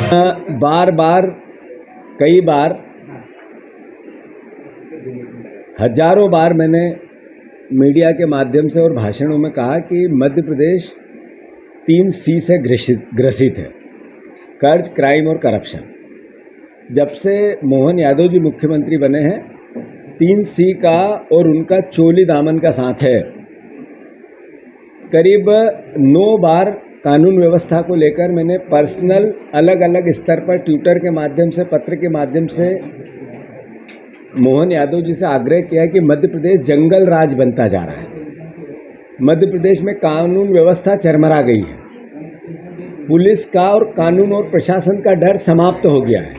बार बार कई बार हजारों बार मैंने मीडिया के माध्यम से और भाषणों में कहा कि मध्य प्रदेश 3C से ग्रसित है: कर्ज, क्राइम और करप्शन। जब से मोहन यादव जी मुख्यमंत्री बने हैं, 3C का और उनका चोली दामन का साथ है। करीब 9 बार कानून व्यवस्था को लेकर मैंने पर्सनल अलग अलग स्तर पर ट्विटर के माध्यम से, पत्र के माध्यम से मोहन यादव जी से आग्रह किया कि मध्य प्रदेश जंगल राज बनता जा रहा है। मध्य प्रदेश में कानून व्यवस्था चरमरा गई है। पुलिस का और कानून और प्रशासन का डर समाप्त हो गया है।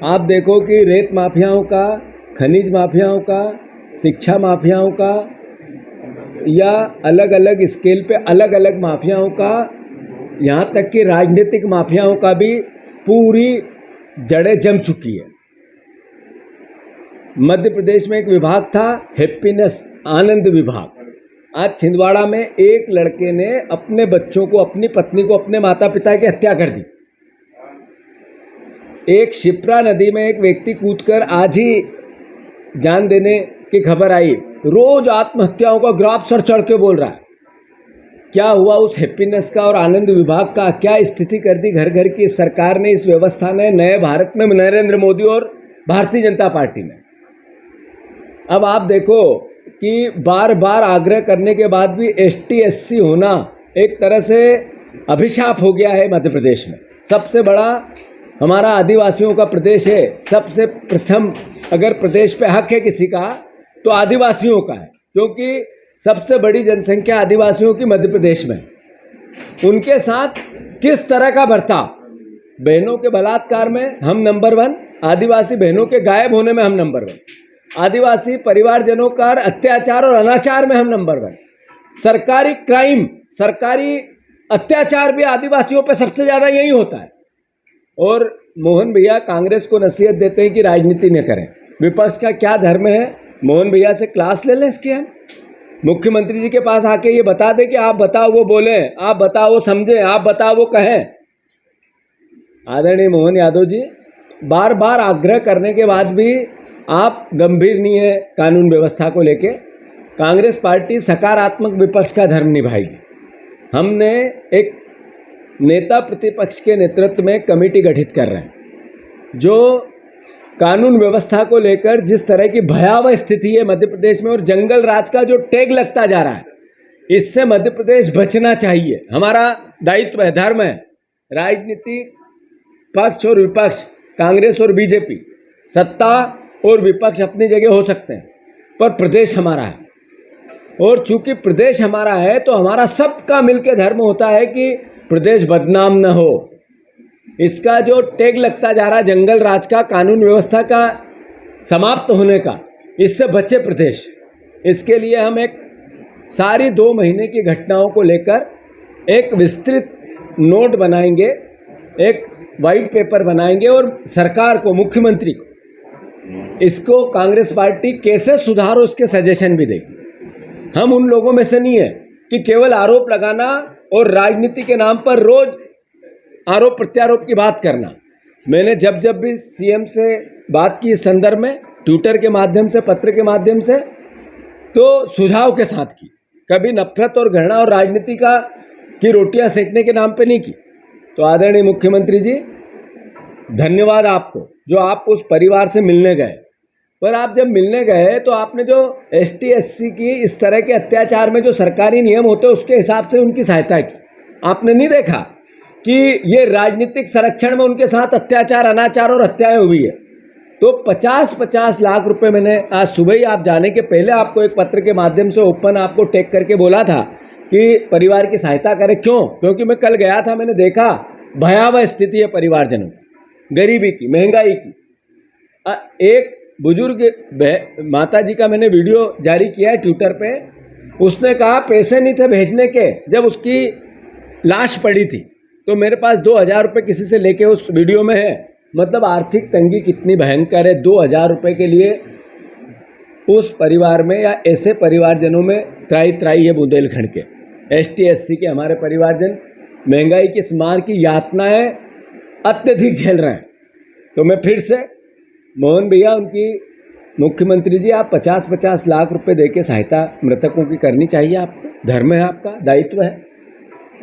आप देखो कि रेत माफियाओं का, खनिज माफियाओं का, शिक्षा माफियाओं का या अलग अलग स्केल पे अलग अलग माफियाओं का, यहाँ तक कि राजनीतिक माफियाओं का भी पूरी जड़ें जम चुकी है। मध्य प्रदेश में एक विभाग था, हैप्पीनेस, आनंद विभाग। आज छिंदवाड़ा में एक लड़के ने अपने बच्चों को, अपनी पत्नी को, अपने माता पिता की हत्या कर दी। एक शिप्रा नदी में एक व्यक्ति कूदकर आज ही जान देने की खबर आई। रोज आत्महत्याओं का ग्राफ सर चढ़ के बोल रहा है। क्या हुआ उस हैप्पीनेस का और आनंद विभाग का? क्या स्थिति कर दी घर घर की सरकार ने, इस व्यवस्था ने, नए भारत में नरेंद्र मोदी और भारतीय जनता पार्टी ने। अब आप देखो कि बार बार आग्रह करने के बाद भी ST SC होना एक तरह से अभिशाप हो गया है मध्य प्रदेश में। सबसे बड़ा हमारा आदिवासियों का प्रदेश है। सबसे प्रथम अगर प्रदेश पे हक है किसी का तो आदिवासियों का है, क्योंकि सबसे बड़ी जनसंख्या आदिवासियों की मध्य प्रदेश में। उनके साथ किस तरह का बर्ताव, बहनों के बलात्कार में हम नंबर 1, आदिवासी बहनों के गायब होने में हम नंबर 1, आदिवासी परिवारजनों का अत्याचार और अनाचार में हम नंबर 1, सरकारी क्राइम, सरकारी अत्याचार भी आदिवासियों पर सबसे ज़्यादा यही होता है। और मोहन भैया कांग्रेस को नसीहत देते हैं कि राजनीति न करें। विपक्ष का क्या धर्म है? मोहन भैया से क्लास ले लें इसकी। हम मुख्यमंत्री जी के पास आके ये बता दें कि आप बताओ वो बोलें, आप बताओ वो समझें, आप बताओ वो कहें। आदरणीय मोहन यादव जी, बार बार आग्रह करने के बाद भी आप गंभीर नहीं है कानून व्यवस्था को लेके। कांग्रेस पार्टी सकारात्मक विपक्ष का धर्म निभाएगी। हमने एक नेता प्रतिपक्ष के नेतृत्व में कमेटी गठित कर रहे हैं जो कानून व्यवस्था को लेकर जिस तरह की भयावह स्थिति है मध्य प्रदेश में और जंगल राज का जो टैग लगता जा रहा है, इससे मध्य प्रदेश बचना चाहिए। हमारा दायित्व है, धर्म है। राजनीतिक पक्ष और विपक्ष, कांग्रेस और बीजेपी, सत्ता और विपक्ष अपनी जगह हो सकते हैं, पर प्रदेश हमारा है। और चूंकि प्रदेश हमारा है तो हमारा सबका मिलकर धर्म होता है कि प्रदेश बदनाम न हो। इसका जो टैग लगता जा रहा है जंगल राज का, कानून व्यवस्था का समाप्त होने का, इससे बचे प्रदेश। इसके लिए हम एक सारी 2 महीने की घटनाओं को लेकर एक विस्तृत नोट बनाएंगे, एक वाइट पेपर बनाएंगे और सरकार को, मुख्यमंत्री को, इसको कांग्रेस पार्टी कैसे सुधारो उसके सजेशन भी देगी। हम उन लोगों में से नहीं है कि केवल आरोप लगाना और राजनीति के नाम पर रोज आरोप प्रत्यारोप की बात करना। मैंने जब जब भी CM से बात की इस संदर्भ में, ट्विटर के माध्यम से, पत्र के माध्यम से, तो सुझाव के साथ की। कभी नफरत और घृणा और राजनीति की रोटियां सेकने के नाम पे नहीं की। तो आदरणीय मुख्यमंत्री जी, धन्यवाद आपको जो आप उस परिवार से मिलने गए। पर आप जब मिलने गए तो आपने जो ST SC की इस तरह के अत्याचार में जो सरकारी नियम होते हैं उसके हिसाब से उनकी सहायता की। आपने नहीं देखा कि ये राजनीतिक संरक्षण में उनके साथ अत्याचार, अनाचार और हत्याएं हुई है। तो 50-50 लाख रुपए मैंने आज सुबह ही आप जाने के पहले आपको एक पत्र के माध्यम से ओपन आपको टैग करके बोला था कि परिवार की सहायता करें। क्यों? क्योंकि मैं कल गया था, मैंने देखा भयावह स्थिति है परिवारजनों की, गरीबी की, महंगाई की। एक बुजुर्ग माता जी का मैंने वीडियो जारी किया है ट्विटर पे। उसने कहा पैसे नहीं थे भेजने के जब उसकी लाश पड़ी थी, तो मेरे पास 2000 रुपये किसी से लेके उस वीडियो में है। मतलब आर्थिक तंगी कितनी भयंकर है। 2000 रुपये के लिए उस परिवार में या ऐसे परिवारजनों में त्राही त्राही है बुंदेलखंड के ST SC के हमारे परिवारजन। महंगाई की इस मार की यातनाएं अत्यधिक झेल रहे हैं। तो मैं फिर से मोहन भैया, उनकी मुख्यमंत्री जी, आप 50-50 लाख रुपए देके सहायता मृतकों की करनी चाहिए आपको, धर्म है आपका, दायित्व है।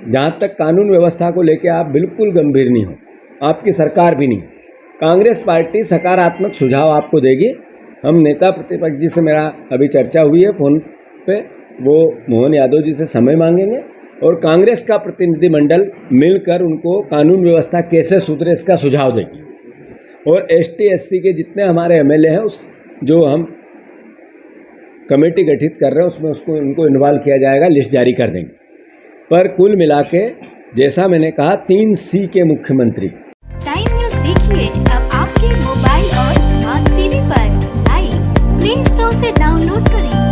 जहाँ तक कानून व्यवस्था को लेके आप बिल्कुल गंभीर नहीं हो, आपकी सरकार भी नहीं। कांग्रेस पार्टी सकारात्मक सुझाव आपको देगी। हम नेता प्रतिपक्ष जी से मेरा अभी चर्चा हुई है फ़ोन पे, वो मोहन यादव जी से समय मांगेंगे और कांग्रेस का प्रतिनिधिमंडल मिलकर उनको कानून व्यवस्था कैसे सुधरे इसका सुझाव देगी। और ST SC के जितने हमारे MLA हैं, उस जो हम कमेटी गठित कर रहे हैं उसमें उनको इन्वॉल्व किया जाएगा, लिस्ट जारी कर देंगे। पर कुल मिला के जैसा मैंने कहा 3C के मुख्यमंत्री। टाइम न्यूज़ देखिए अब आपके मोबाइल और स्मार्ट टीवी पर लाइव प्ले स्टोर से डाउनलोड करें।